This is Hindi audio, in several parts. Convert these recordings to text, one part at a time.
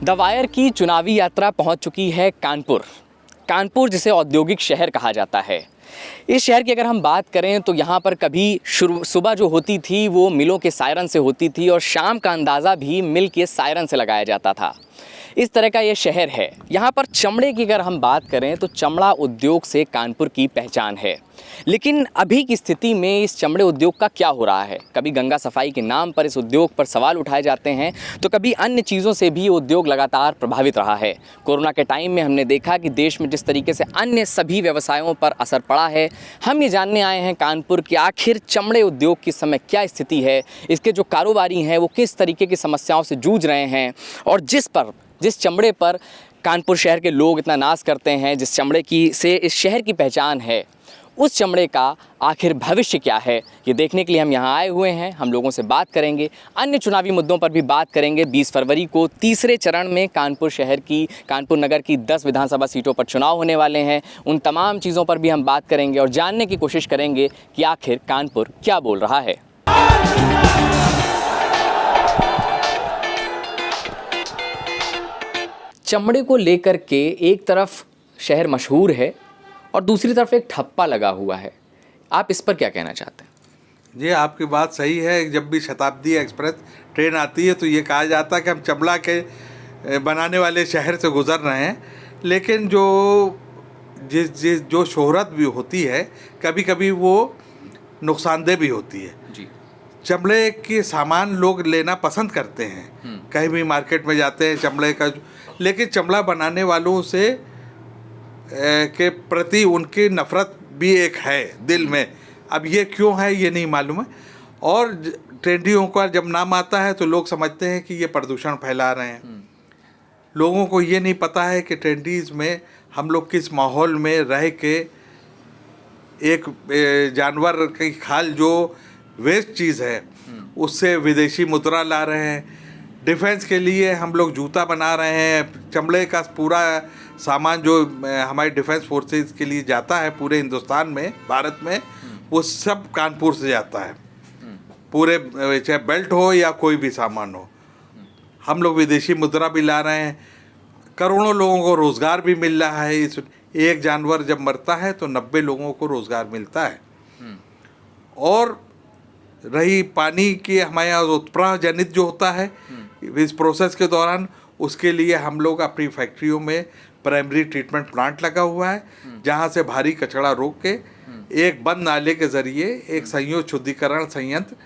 द वायर की चुनावी यात्रा पहुंच चुकी है कानपुर। कानपुर जिसे औद्योगिक शहर कहा जाता है। इस शहर की अगर हम बात करें तो यहाँ पर कभी सुबह जो होती थी वो मिलों के सायरन से होती थी और शाम का अंदाज़ा भी मिल के सायरन से लगाया जाता था। इस तरह का ये शहर है। यहाँ पर चमड़े की अगर हम बात करें तो चमड़ा उद्योग से कानपुर की पहचान है। लेकिन अभी की स्थिति में इस चमड़े उद्योग का क्या हो रहा है? कभी गंगा सफाई के नाम पर इस उद्योग पर सवाल उठाए जाते हैं तो कभी अन्य चीज़ों से भी उद्योग लगातार प्रभावित रहा है। कोरोना के टाइम में हमने देखा कि देश में जिस तरीके से अन्य सभी व्यवसायों पर असर पड़ा है। हम ये जानने आए हैं कानपुर कि आखिर चमड़े उद्योग की समय क्या स्थिति है, इसके जो कारोबारी हैं वो किस तरीके की समस्याओं से जूझ रहे हैं और जिस चमड़े पर कानपुर शहर के लोग इतना नाज करते हैं, जिस चमड़े की से इस शहर की पहचान है, उस चमड़े का आखिर भविष्य क्या है, ये देखने के लिए हम यहाँ आए हुए हैं। हम लोगों से बात करेंगे, अन्य चुनावी मुद्दों पर भी बात करेंगे। 20 फरवरी को तीसरे चरण में कानपुर नगर की 10 विधानसभा सीटों पर चुनाव होने वाले हैं। उन तमाम चीज़ों पर भी हम बात करेंगे और जानने की कोशिश करेंगे कि आखिर कानपुर क्या बोल रहा है। चमड़े को लेकर के एक तरफ शहर मशहूर है और दूसरी तरफ एक ठप्पा लगा हुआ है। आप इस पर क्या कहना चाहते हैं? जी, आपकी बात सही है। जब भी शताब्दी एक्सप्रेस ट्रेन आती है तो ये कहा जाता है कि हम चमड़ा के बनाने वाले शहर से गुजर रहे हैं। लेकिन जो शोहरत भी होती है कभी कभी वो नुकसानदेह भी होती है जी। चमड़े के सामान लोग लेना पसंद करते हैं, कहीं भी मार्केट में जाते हैं चमड़े का, लेकिन चमड़ा बनाने वालों से के प्रति उनकी नफ़रत भी एक है दिल में। अब ये क्यों है ये नहीं मालूम है। और ट्रेंडियों का जब नाम आता है तो लोग समझते हैं कि ये प्रदूषण फैला रहे हैं। लोगों को ये नहीं पता है कि ट्रेंडीज़ में हम लोग किस माहौल में रह के एक जानवर की खाल जो वेस्ट चीज़ है उससे विदेशी मुद्रा ला रहे हैं। डिफेंस के लिए हम लोग जूता बना रहे हैं। चमड़े का पूरा सामान जो हमारे डिफेंस फोर्सेस के लिए जाता है पूरे हिंदुस्तान में, भारत में, वो सब कानपुर से जाता है। पूरे चाहे बेल्ट हो या कोई भी सामान हो, हम लोग विदेशी मुद्रा भी ला रहे हैं। करोड़ों लोगों को रोज़गार भी मिल रहा है। इस एक जानवर जब मरता है तो 90 लोगों को रोज़गार मिलता है। और रही पानी की हमारे यहाँ उत्प्राह जनित जो होता है इस प्रोसेस के दौरान, उसके लिए हम लोग अपनी फैक्ट्रियों में प्राइमरी ट्रीटमेंट प्लांट लगा हुआ है, जहाँ से भारी कचरा रोक के एक बंद नाले के ज़रिए एक संयोज शुद्धिकरण संयंत्र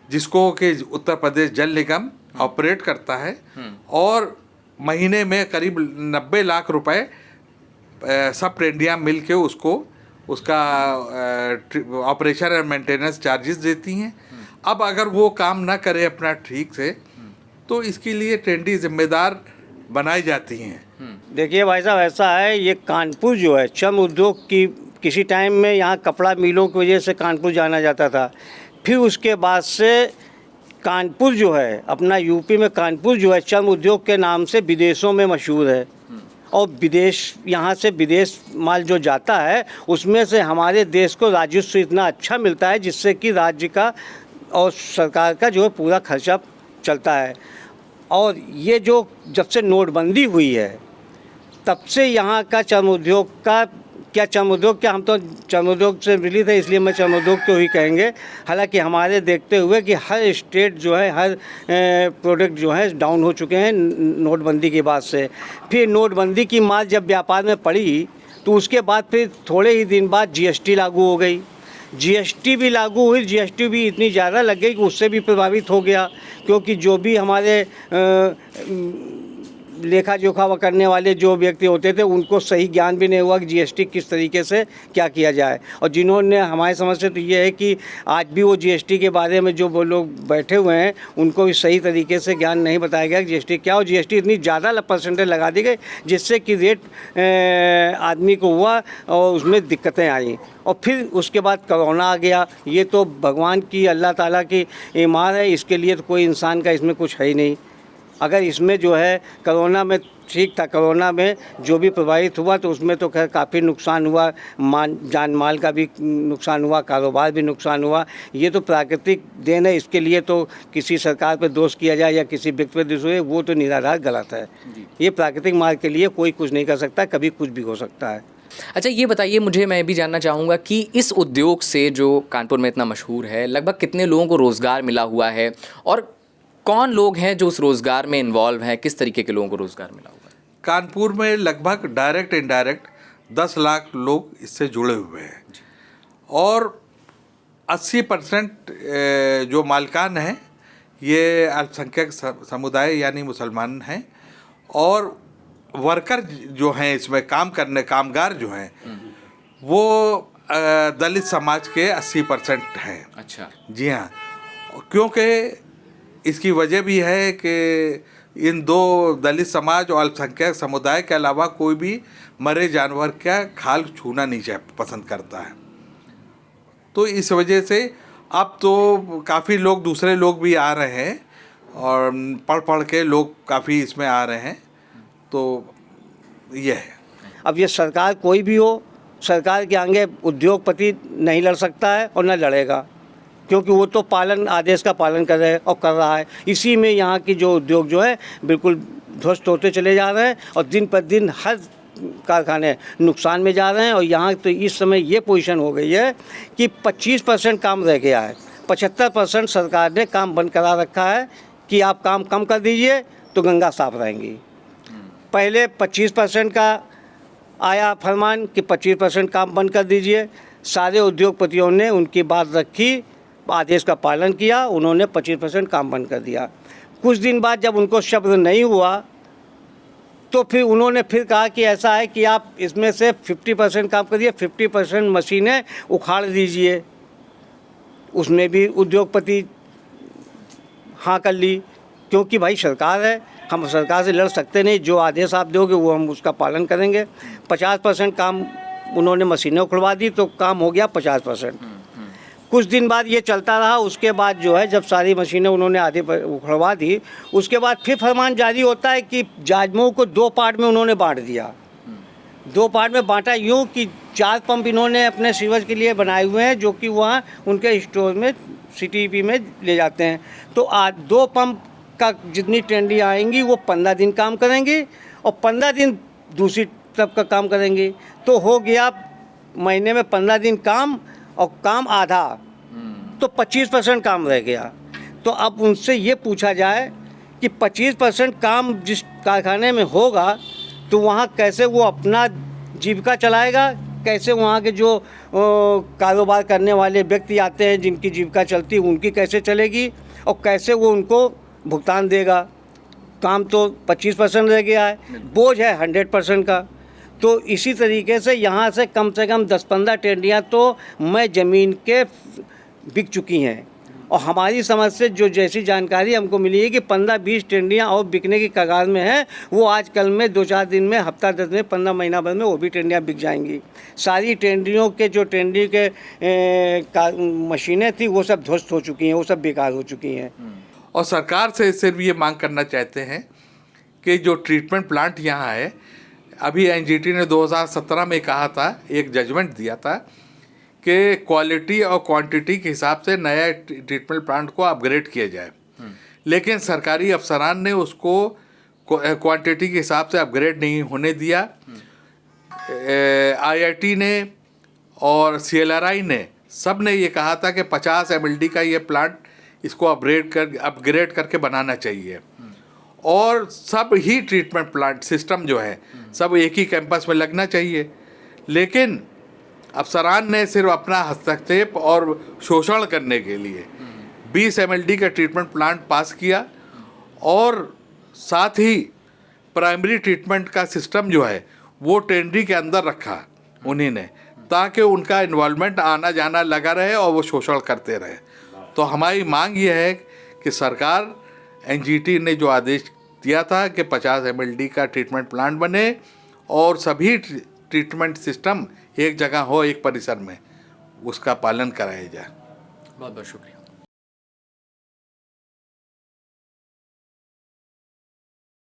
जिसको कि उत्तर प्रदेश जल निगम ऑपरेट करता है, और महीने में करीब 90 लाख रुपए सब ट्रेंडियाँ मिल के उसका ऑपरेशन और मेंटेनेंस चार्जेस देती हैं। अब अगर वो काम ना करे अपना ठीक से तो इसके लिए ट्रेंडी जिम्मेदार बनाई जाती हैं। देखिए भाई साहब, ऐसा है, ये कानपुर जो है चर्म उद्योग की किसी टाइम में यहाँ कपड़ा मिलों की वजह से कानपुर जाना जाता था। फिर उसके बाद से कानपुर जो है अपना यूपी में कानपुर जो है चर्म उद्योग के नाम से विदेशों में मशहूर है। और यहाँ से विदेश माल जो जाता है उसमें से हमारे देश को राजस्व इतना अच्छा मिलता है जिससे कि राज्य का और सरकार का जो है पूरा खर्चा चलता है। और ये जो जब से नोटबंदी हुई है तब से यहाँ का चर्म उद्योग का हम तो चर्म उद्योग से मिली थे इसलिए मैं चर्म उद्योग को ही कहेंगे। हालांकि हमारे देखते हुए कि हर स्टेट जो है हर प्रोडक्ट जो है डाउन हो चुके हैं नोटबंदी के बाद से। फिर नोटबंदी की मार जब व्यापार में पड़ी तो उसके बाद फिर थोड़े ही दिन बाद जीएसटी लागू हो गई। जीएसटी भी लागू हुई, जीएसटी भी इतनी ज़्यादा लग गई कि उससे भी प्रभावित हो गया, क्योंकि जो भी हमारे लेखा जोखा करने वाले जो व्यक्ति होते थे उनको सही ज्ञान भी नहीं हुआ कि जीएसटी किस तरीके से क्या किया जाए। और जिन्होंने हमारे समझ से तो ये है कि आज भी वो जीएसटी के बारे में जो वो लोग बैठे हुए हैं उनको भी सही तरीके से ज्ञान नहीं बताया गया कि जीएसटी क्या, और जीएसटी इतनी ज़्यादा परसेंटेज लगा दी गई जिससे कि रेट आदमी को हुआ और उसमें दिक्कतें आई। और फिर उसके बाद कोरोना आ गया। ये तो भगवान की, अल्लाह ताला की मार है, इसके लिए तो कोई इंसान का इसमें कुछ है ही नहीं। अगर इसमें जो है कोरोना में ठीक था, कोरोना में जो भी प्रभावित हुआ तो उसमें तो खैर काफ़ी नुकसान हुआ, जान माल का भी नुकसान हुआ, कारोबार भी नुकसान हुआ। ये तो प्राकृतिक देन है, इसके लिए तो किसी सरकार पर दोष किया जाए या किसी व्यक्ति पर दोष हो, वो तो निराधार गलत है। ये प्राकृतिक मार्ग के लिए कोई कुछ नहीं कर सकता, कभी कुछ भी हो सकता है। अच्छा, ये बताइए मुझे, मैं भी जानना चाहूँगा कि इस उद्योग से जो कानपुर में इतना मशहूर है, लगभग कितने लोगों को रोज़गार मिला हुआ है और कौन लोग हैं जो उस रोज़गार में इन्वॉल्व हैं, किस तरीके के लोगों को रोज़गार मिला हुआ है? कानपुर में लगभग डायरेक्ट इनडायरेक्ट 10 लाख लोग इससे जुड़े हुए हैं और 80% जो मालिकान हैं ये अल्पसंख्यक समुदाय यानी मुसलमान हैं और वर्कर जो हैं इसमें काम करने कामगार जो हैं वो दलित समाज के 80% हैं। अच्छा जी हाँ, क्योंकि इसकी वजह भी है कि इन दो दलित समाज और अल्पसंख्यक समुदाय के अलावा कोई भी मरे जानवर का खाल छूना नहीं पसंद करता है। तो इस वजह से अब तो काफ़ी लोग दूसरे लोग भी आ रहे हैं और पढ़ के लोग काफ़ी इसमें आ रहे हैं। तो ये है। अब ये सरकार कोई भी हो, सरकार के आगे उद्योगपति नहीं लड़ सकता है और न लड़ेगा, क्योंकि वो तो आदेश का पालन कर रहे हैं और कर रहा है। इसी में यहाँ की जो उद्योग जो है बिल्कुल ध्वस्त होते चले जा रहे हैं और दिन पर दिन हर कारखाने नुकसान में जा रहे हैं। और यहाँ तो इस समय ये पोजीशन हो गई है कि 25% काम रह गया है, 75% सरकार ने काम बंद करा रखा है कि आप काम कम कर दीजिए तो गंगा साफ रहेंगी। पहले 25% का आया फरमान कि 25% काम बंद कर दीजिए, सारे उद्योगपतियों ने उनकी बात रखी, आदेश का पालन किया, उन्होंने 25% काम बंद कर दिया। कुछ दिन बाद जब उनको सब्र नहीं हुआ तो फिर उन्होंने फिर कहा कि ऐसा है कि आप इसमें से 50% काम करिए, 50% मशीनें उखाड़ दीजिए। उसमें भी उद्योगपति हाँ कर ली, क्योंकि भाई सरकार है, हम सरकार से लड़ सकते नहीं, जो आदेश आप दोगे वो हम उसका पालन करेंगे। 50% काम उन्होंने मशीनें उखड़वा दी तो काम हो गया 50%। कुछ दिन बाद ये चलता रहा, उसके बाद जो है जब सारी मशीनें उन्होंने आधे उखड़वा दी, उसके बाद फिर फरमान जारी होता है कि जाजमऊ को 2 पार्ट में उन्होंने बांट दिया। 2 पार्ट में बांटा यूँ कि 4 पंप इन्होंने अपने सीवरेज के लिए बनाए हुए हैं जो कि वहाँ उनके स्टोर में CTP में ले जाते हैं। तो आज 2 पंप का जितनी टेंडियाँ आएंगी वो 15 दिन काम करेंगी और 15 दिन दूसरी तरफ का काम करेंगी। तो हो गया महीने में 15 दिन काम और काम आधा, तो 25% काम रह गया। तो अब उनसे ये पूछा जाए कि 25% काम जिस कारखाने में होगा तो वहाँ कैसे वो अपना जीविका चलाएगा, कैसे वहाँ के जो कारोबार करने वाले व्यक्ति आते हैं जिनकी जीविका चलती है उनकी कैसे चलेगी और कैसे वो उनको भुगतान देगा। काम तो 25% रह गया है, बोझ है 100% का। तो इसी तरीके से यहाँ से कम 10-15 टेंडियाँ तो मैं ज़मीन के बिक चुकी हैं और हमारी समझ से जो जैसी जानकारी हमको मिली है कि 15-20 टेंडियाँ और बिकने की कगार में हैं। वो आजकल में 2-4 दिन में, हफ्ता 10 में, 15 महीना भर में वो भी टेंडियाँ बिक जाएंगी। सारी टेंडियों के जो टेंडी के मशीनें थी वो सब ध्वस्त हो चुकी हैं, वो सब बेकार हो चुकी हैं। और सरकार से सिर्फ ये मांग करना चाहते हैं कि जो ट्रीटमेंट प्लांट यहाँ है, अभी NGT ने 2017 में कहा था, एक जजमेंट दिया था कि क्वालिटी और क्वांटिटी के हिसाब से नया ट्रीटमेंट प्लांट को अपग्रेड किया जाए। लेकिन सरकारी अफसरान ने उसको क्वांटिटी के हिसाब से अपग्रेड नहीं होने दिया। IIT ने और CLRI ने सब ने ये कहा था कि 50 MLD का ये प्लांट इसको अपग्रेड करके बनाना चाहिए और सब ही ट्रीटमेंट प्लांट सिस्टम जो है सब एक ही कैंपस में लगना चाहिए। लेकिन अफसरान ने सिर्फ अपना हस्तक्षेप और शोषण करने के लिए 20 MLD का ट्रीटमेंट प्लांट पास किया और साथ ही प्राइमरी ट्रीटमेंट का सिस्टम जो है वो टेंडरी के अंदर रखा उन्हीं ने, ताकि उनका इन्वॉल्वमेंट आना जाना लगा रहे और वो शोषण करते रहे। तो हमारी मांग ये है कि सरकार, NGT ने जो आदेश दिया था कि 50 MLD का ट्रीटमेंट प्लांट बने और सभी ट्रीटमेंट सिस्टम एक जगह हो, एक परिसर में, उसका पालन कराया जाए। बहुत बहुत शुक्रिया।